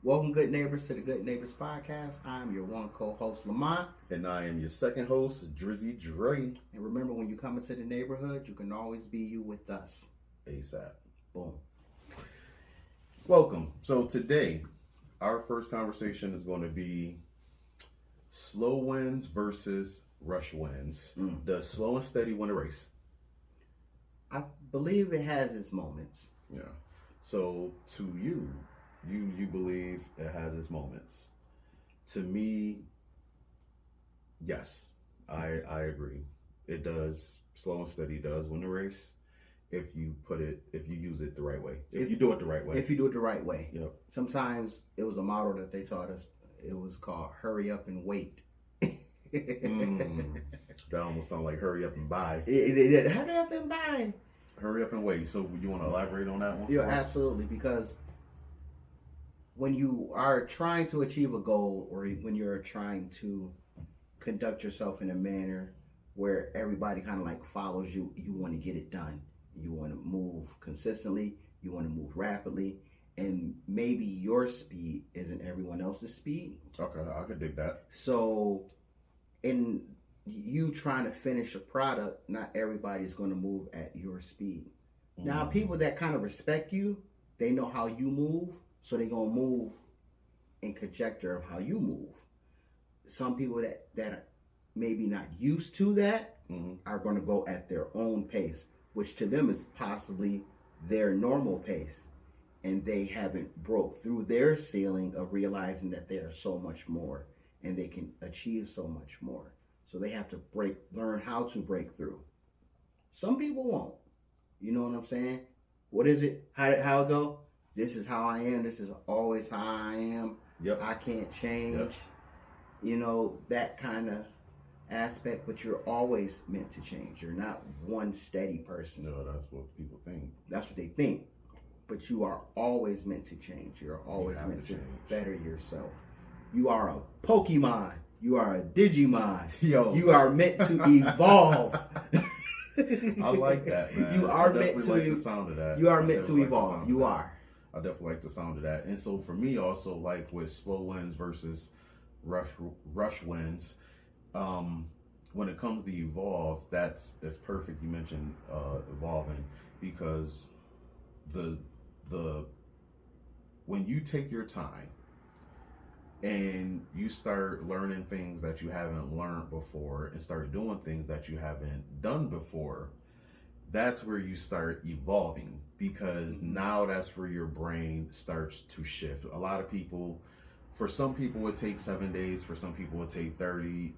Welcome, good neighbors, to the Good Neighbors Podcast. I'm your one co-host, Lamont. And I am your second host, Drizzy Dre. And remember, when you come into the neighborhood, you can always be you with us. ASAP. Boom. Welcome. So today, our first conversation is going to be slow wins versus rush wins. Does slow and steady win a race? I believe it has its moments. Yeah. So to you believe it has its moments. To me, yes, I agree. It does. Slow and steady does win the race if you use it the right way. If you do it the right way. If you do it the right way. Yep. Sometimes it was a model that they taught us. It was called hurry up and wait. That almost sounds like hurry up and buy. Hurry up and buy. Hurry up and wait. So you want to elaborate on that one? Yeah, absolutely. Because when you are trying to achieve a goal, or when you're trying to conduct yourself in a manner where everybody kind of like follows you, you want to get it done. You want to move consistently. You want to move rapidly. And maybe your speed isn't everyone else's speed. Okay, I could dig that. So in you trying to finish a product, not everybody's going to move at your speed. Mm-hmm. Now, people that kind of respect you, they know how you move, so they're going to move in conjecture of how you move. Some people that are maybe not used to that are going to go at their own pace, which to them is possibly their normal pace. And they haven't broke through their ceiling of realizing that they are so much more and they can achieve so much more. So they have to learn how to break through. Some people won't. You know what I'm saying? What is it? How it go? This is how I am. This is always how I am. Yep. I can't change. Yep. You know, that kind of aspect, but you're always meant to change. You're not one steady person. No, that's what people think. That's what they think. But you are always meant to change. You're always meant to better yourself. You are a Pokemon. You are a Digimon. Yo. You are meant to evolve. I like that, man. You are meant to like the sound of that. You are meant to evolve. You are. I definitely like the sound of that. And so for me also, like with slow wins versus rush wins, when it comes to evolve, that's perfect. You mentioned evolving, because when you take your time and you start learning things that you haven't learned before and start doing things that you haven't done before, that's where you start evolving, because now that's where your brain starts to shift. A lot of people, for some people it takes 7 days, for some people it takes 30.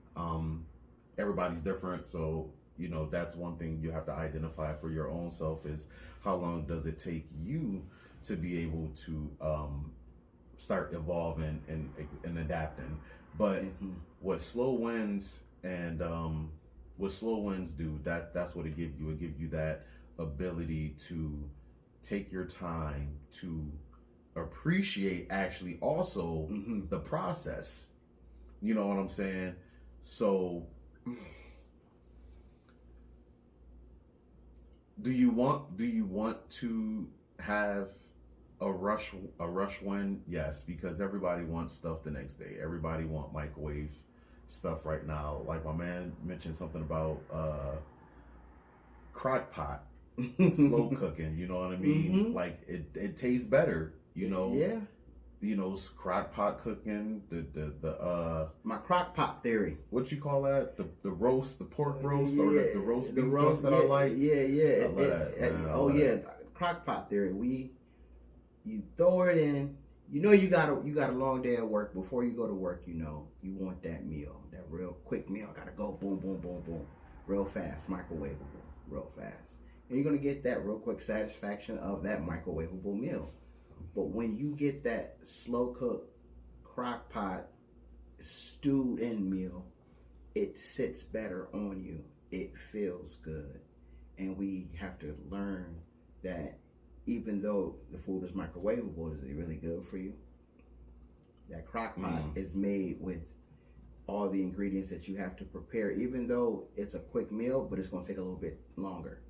Everybody's different, so you know that's one thing you have to identify for your own self, is how long does it take you to be able to start evolving and adapting. But what slow wins do, that's what it gives you. It gives you that ability to take your time to appreciate actually also the process. You know what I'm saying? So do you want to have a rush win? Yes, because everybody wants stuff the next day. Everybody want microwave stuff right now. Like my man mentioned something about crock pot, slow cooking. You know what I mean? Like it tastes better. You know. Yeah. You know, crock pot cooking, the my crock pot theory. What you call that? The roast, the pork roast, or the roast beef joints that I like. Yeah. I love that. Yeah, crock pot theory. You throw it in. You know you got a long day at work. Before you go to work, you know you want that meal, that real quick meal. Gotta go boom, boom, boom, boom, real fast, microwavable, real fast, and you're gonna get that real quick satisfaction of that microwavable meal. But when you get that slow cooked crock pot stewed in meal, it sits better on you. It feels good. And we have to learn that even though the food is microwavable, is it really good for you? That crock pot is made with all the ingredients that you have to prepare, even though it's a quick meal, but it's going to take a little bit longer.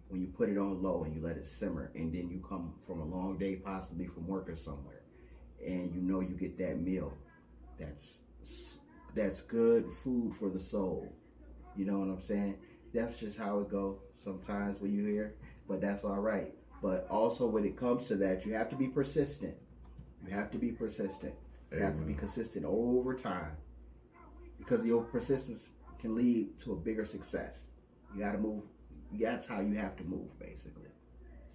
When you put it on low and you let it simmer, and then you come from a long day, possibly from work or somewhere, and you know you get that meal. That's that's good food for the soul. You know what I'm saying? That's just how it go sometimes when you hear, but that's all right. But also when it comes to that, you have to be persistent. You have to be persistent. You have to be Amen. consistent over time because your persistence can lead to a bigger success. You got to move. That's how you have to move, basically.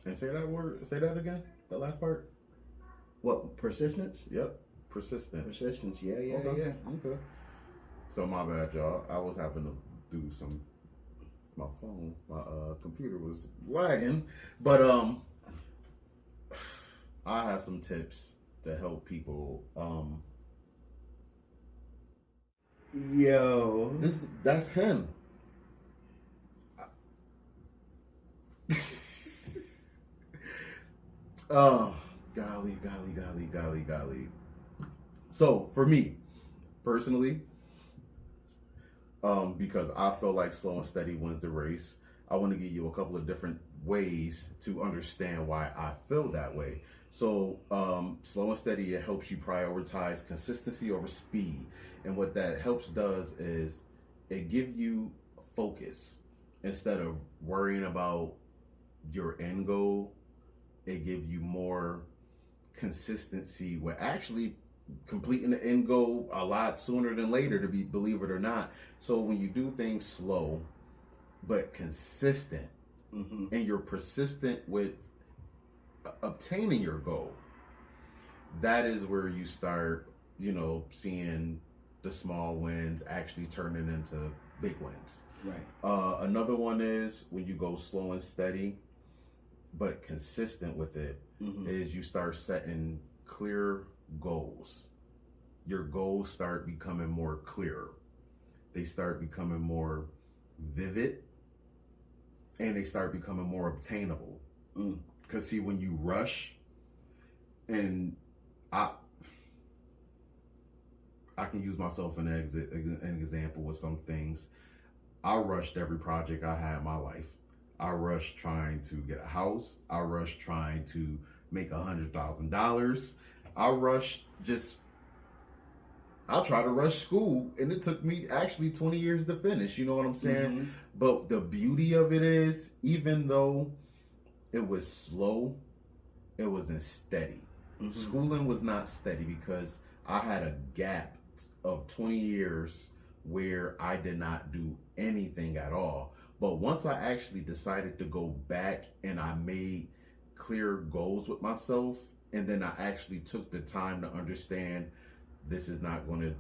And say that word. Say that again. The last part. What persistence? Yep. Persistence. Persistence. Yeah, yeah, Okay. yeah. Okay. So my bad, y'all. I was having to do some. My phone, my computer was lagging, but I have some tips to help people. Yo. That's him. Oh, golly. So for me personally, because I feel like slow and steady wins the race, I want to give you a couple of different ways to understand why I feel that way. So, slow and steady, it helps you prioritize consistency over speed. And what that helps does is it gives you focus instead of worrying about your end goal. It gives you more consistency with actually completing the end goal a lot sooner than later, to be, believe it or not. So when you do things slow but consistent, and you're persistent with obtaining your goal, that is where you start, seeing the small wins actually turning into big wins. Right. Another one is when you go slow and steady but consistent with it, is you start setting clear goals. Your goals start becoming more clear. They start becoming more vivid, and they start becoming more obtainable. Because see, when you rush, and I can use myself an example with some things. I rushed every project I had in my life. I rushed trying to get a house. I rushed trying to make $100,000. I tried to rush school, and it took me actually 20 years to finish. You know what I'm saying? But the beauty of it is, even though it was slow, it wasn't steady. Schooling was not steady because I had a gap of 20 years where I did not do anything at all. But once I actually decided to go back and I made clear goals with myself, and then I actually took the time to understand this is going to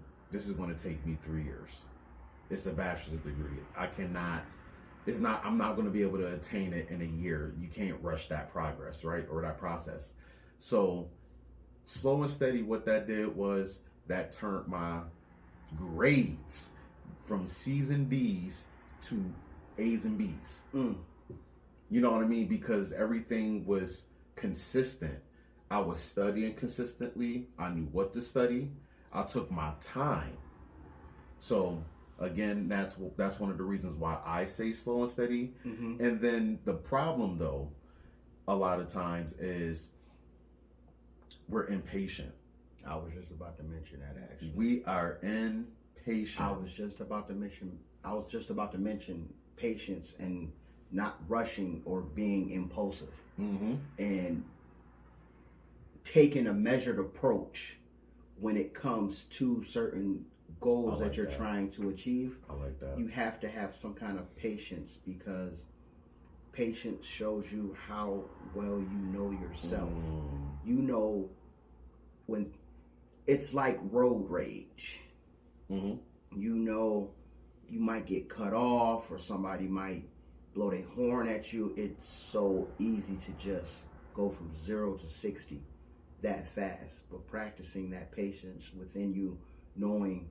take me 3 years. It's a bachelor's degree. I'm not going to be able to attain it in a year. You can't rush that progress, right? Or that process. So slow and steady, what that did was that turned my grades from C's and D's to A's and B's. You know what I mean? Because everything was consistent. I was studying consistently. I knew what to study. I took my time. So again, that's one of the reasons why I say slow and steady. And then the problem, though, a lot of times is we're impatient. I was just about to mention that, actually. We are impatient. I was just about to mention patience and not rushing or being impulsive, and taking a measured approach when it comes to certain goals that you're trying to achieve. I like that. You have to have some kind of patience, because patience shows you how well you know yourself. You know when it's like road rage. You know you might get cut off, or somebody might blow their horn at you. It's so easy to just go from 0 to 60 that fast. But practicing that patience within you, knowing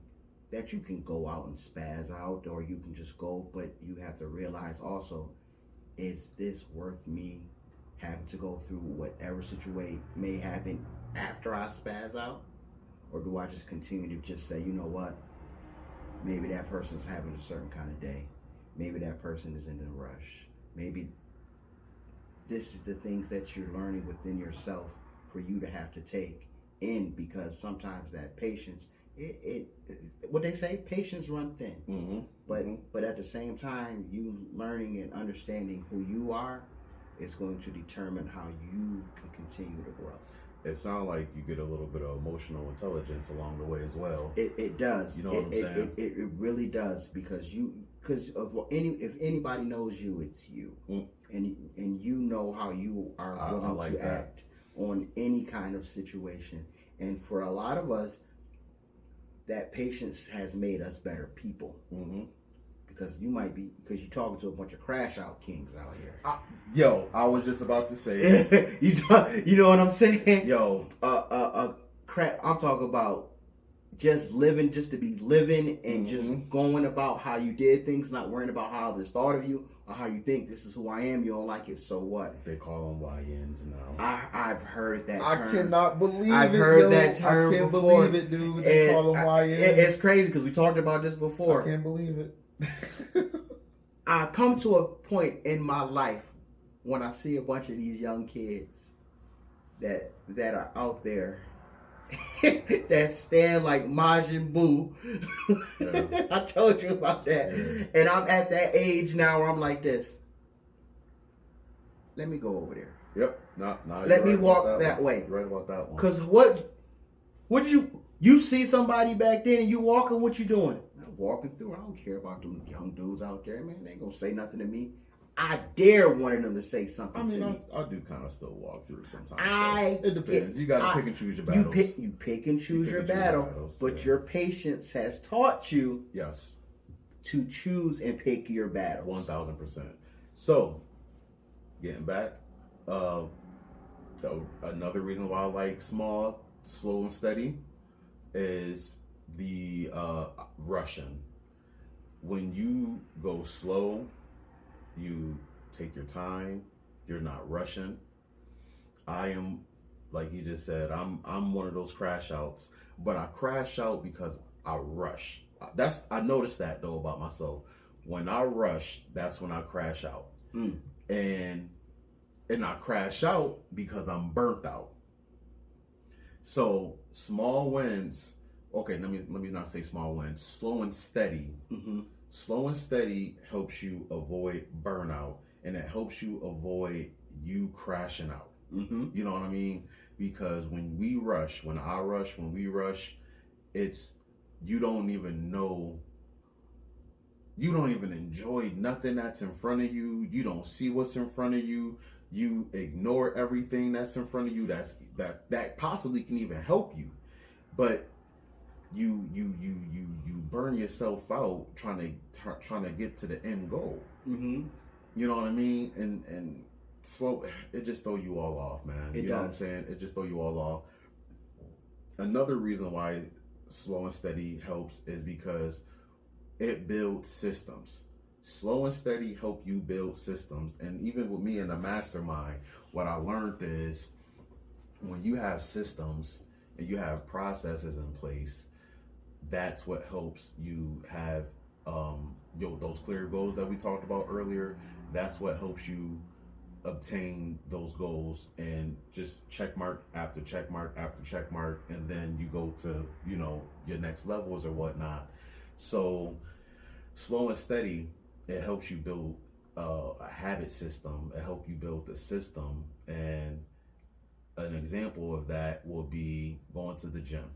that you can go out and spaz out, or you can just go, but you have to realize also, is this worth me having to go through whatever situation may happen after I spaz out? Or do I just continue to just say, you know what, maybe that person's having a certain kind of day, maybe that person is in a rush, maybe this is the things that you're learning within yourself for you to have to take in, because sometimes that patience, it what they say, patience run thin. Mm-hmm. But at the same time, you learning and understanding who you are is going to determine how you can continue to grow. It sounds like you get a little bit of emotional intelligence along the way as well. It does. You know what I'm saying? It really does, because if anybody knows you, it's you, and you know how you are willing to act on any kind of situation. And for a lot of us, that patience has made us better people. Mm-hmm. Because you're talking to a bunch of crash out kings out here. I was just about to say, you know what I'm saying? Yo, I'm talking about just living, just to be living, and just going about how you did things, not worrying about how others thought of you or how you think this is who I am. You don't like it, so what? They call them YNs now. I've heard that term. I cannot believe I've heard that I term can't before. believe it, dude. They call them YNs. It's crazy because we talked about this before. I can't believe it. I come to a point in my life when I see a bunch of these young kids that are out there that stand like Majin Buu. Yeah. I told you about that. Yeah. And I'm at that age now where I'm like this. Let me go over there. Yep. Let me walk that way. You're right about that one. Because what did you see somebody back then and you walking, what you doing? I'm walking through. I don't care about them young dudes out there, man. They ain't gonna say nothing to me. I dare one of them to say something to me. I do kind of still walk through sometimes. It depends. You got to pick and choose your battles. You pick and choose your battle, but your patience has taught you to choose and pick your battles. 1,000%. So, getting back, another reason why I like small, slow, and steady is the rushing. When you go slow, you take your time. You're not rushing. I am, like you just said, I'm one of those crash outs, but I crash out because I rush. I noticed that though about myself. When I rush, that's when I crash out. And I crash out because I'm burnt out. So small wins. Okay, let me not say small wins. Slow and steady. Mm-hmm. Slow and steady helps you avoid burnout, and it helps you avoid you crashing out. Mm-hmm. You know what I mean? Because when we rush, when we rush, it's you don't even know. You don't even enjoy nothing that's in front of you. You don't see what's in front of you. You ignore everything that's in front of you. That possibly can even help you, but you burn yourself out trying to get to the end goal. Mm-hmm. You know what I mean? And slow, it just throw you all off, man. You know what I'm saying? It just throw you all off. Another reason why slow and steady helps is because it builds systems. Slow and steady help you build systems. And even with me in the mastermind, what I learned is when you have systems and you have processes in place, that's what helps you have those clear goals that we talked about earlier. That's what helps you obtain those goals, and just check mark after check mark after check mark, and then you go to your next levels or whatnot. So slow and steady, it helps you build a habit system. It helps you build a system, and an example of that will be going to the gym.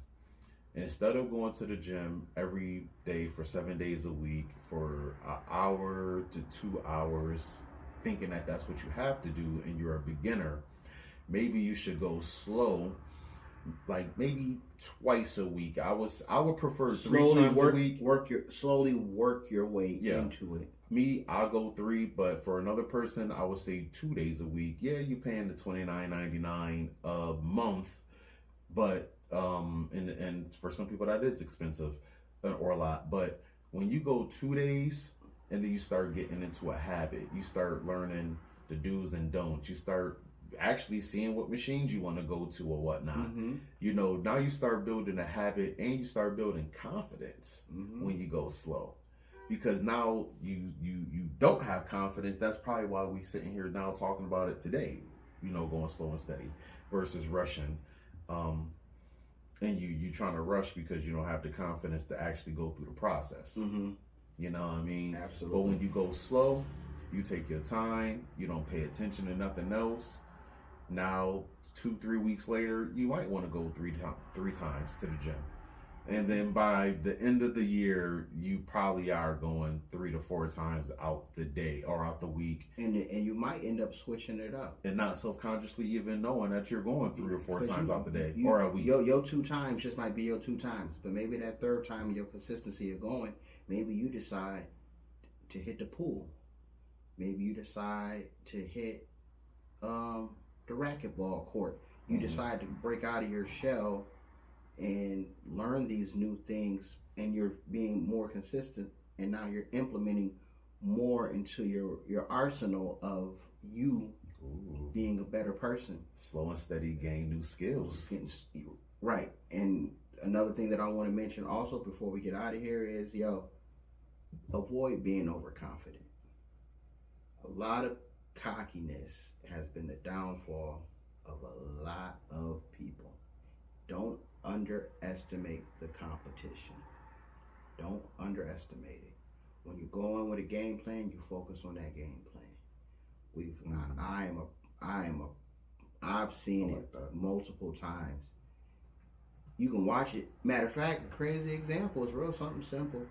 Instead of going to the gym every day for 7 days a week for an hour to 2 hours, thinking that that's what you have to do and you're a beginner, maybe you should go slow, like maybe twice a week. I would prefer three times a week. Slowly work your way into it. Me, I'll go 3, but for another person, I would say 2 days a week. Yeah, you're paying the $29.99 a month, but and for some people that is expensive or a lot. But when you go 2 days and then you start getting into a habit, you start learning the do's and don'ts. You start actually seeing what machines you want to go to or whatnot. Mm-hmm. Now you start building a habit and you start building confidence when you go slow. Because now you don't have confidence. That's probably why we sitting here now talking about it today. Going slow and steady versus rushing. and you trying to rush because you don't have the confidence to actually go through the process. Mm-hmm. You know what I mean? Absolutely. But when you go slow, you take your time, you don't pay attention to nothing else. Now, 2-3 weeks later, you might want to go three times to the gym. And then by the end of the year, you probably are going 3 to 4 times out the day or out the week. And you might end up switching it up. And not self-consciously even knowing that you're going 3 or 4 times out the day you, or a week. Your 2 times just might be your 2 times. But maybe that third time in your consistency of going, maybe you decide to hit the pool. Maybe you decide to hit the racquetball court. You decide to break out of your shell and learn these new things, and you're being more consistent, and now you're implementing more into your arsenal of you being a better person. Slow and steady gain new skills. Right. And another thing that I want to mention also before we get out of here is, avoid being overconfident. A lot of cockiness has been the downfall of a lot of people. Don't underestimate the competition. Don't underestimate it. When you go in with a game plan, you focus on that game plan. I've seen it multiple times. You can watch it. Matter of fact, a crazy example is real something simple.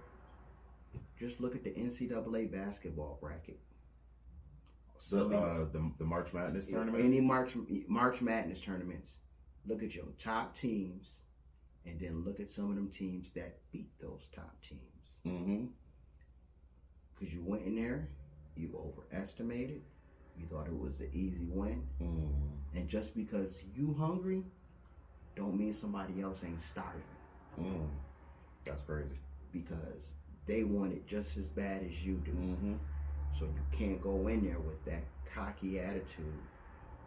Just look at the NCAA basketball bracket. The March Madness tournament? Any March Madness tournaments. Look at your top teams, and then look at some of them teams that beat those top teams. Mm-hmm. Because you went in there, you overestimated, you thought it was an easy win, and just because you hungry, don't mean somebody else ain't starving. That's crazy. Because they want it just as bad as you do. Mm-hmm. So you can't go in there with that cocky attitude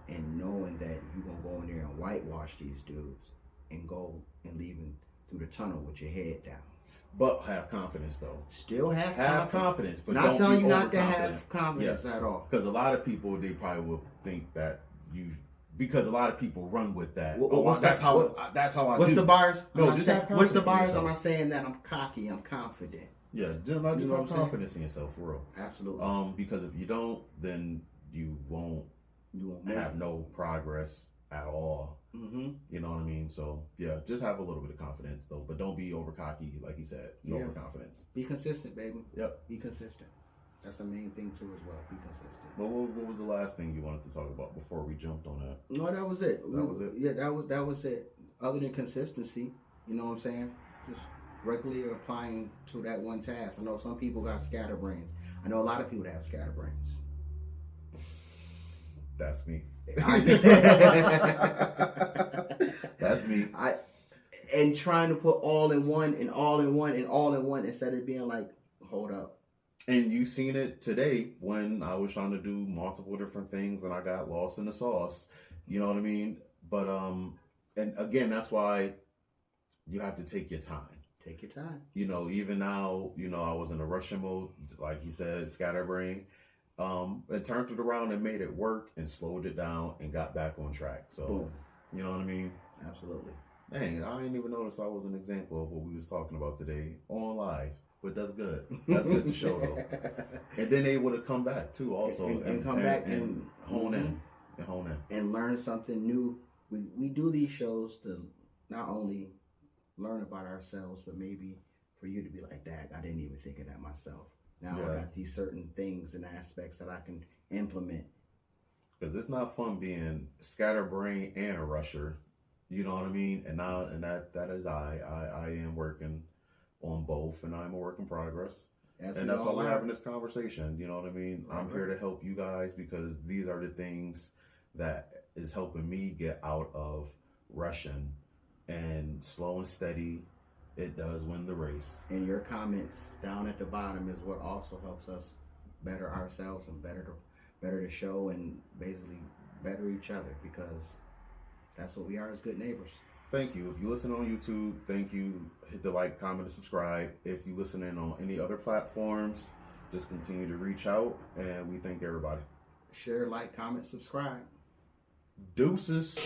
and knowing that you're going to go in there and whitewash these dudes and go and leave them through the tunnel with your head down. But have confidence, though. Still have confidence. But not don't telling be you not to overconfident. have confidence at all. Because a lot of people, they probably will think that because a lot of people run with that. That's how I What's do. the bars? No, just have confidence. What's the bars? In I'm not saying that I'm cocky, I'm confident. Yeah, just have confidence in yourself, for real. Absolutely. Because if you don't, then you won't have no progress at all. Mm-hmm. You know what I mean? So yeah, just have a little bit of confidence though, but don't be over cocky, like he said. No overconfidence. Be consistent, baby. Yep. Be consistent. That's the main thing too, as well. Be consistent. Well, what was the last thing you wanted to talk about before we jumped on that? No, that was it. That was it. Yeah, that was it. Other than consistency, you know what I'm saying? Just regularly applying to that one task. I know some people got scatterbrains. I know a lot of people that have scatterbrains. That's me. That's me. And trying to put all in one and all in one and all in one instead of being like, hold up. And you seen it today when I was trying to do multiple different things and I got lost in the sauce. You know what I mean? But and again, that's why you have to take your time. Take your time. You know, even now, I was in a rushing mode, like he said, scatterbrain. And turned it around and made it work and slowed it down and got back on track. So, boom. You know what I mean? Absolutely. Dang, I didn't even notice I was an example of what we was talking about today on live. But that's good. That's good to show, though. And then able to come back, too, also. And come back and hone in. And hone in. And learn something new. We do these shows to not only learn about ourselves, but maybe for you to be like, Dag, I didn't even think of that myself. Now I got these certain things and aspects that I can implement. Because it's not fun being scatterbrain and a rusher. You know what I mean? And now, and that is I am working on both, and I'm a work in progress. And that's why we're having this conversation. You know what I mean? I'm here to help you guys because these are the things that is helping me get out of rushing, and slow and steady. It does win the race. And your comments down at the bottom is what also helps us better ourselves and better the show and basically better each other, because that's what we are as good neighbors. Thank you. If you listen on YouTube, thank you. Hit the like, comment, and subscribe. If you listen in on any other platforms, just continue to reach out, and we thank everybody. Share, like, comment, subscribe. Deuces.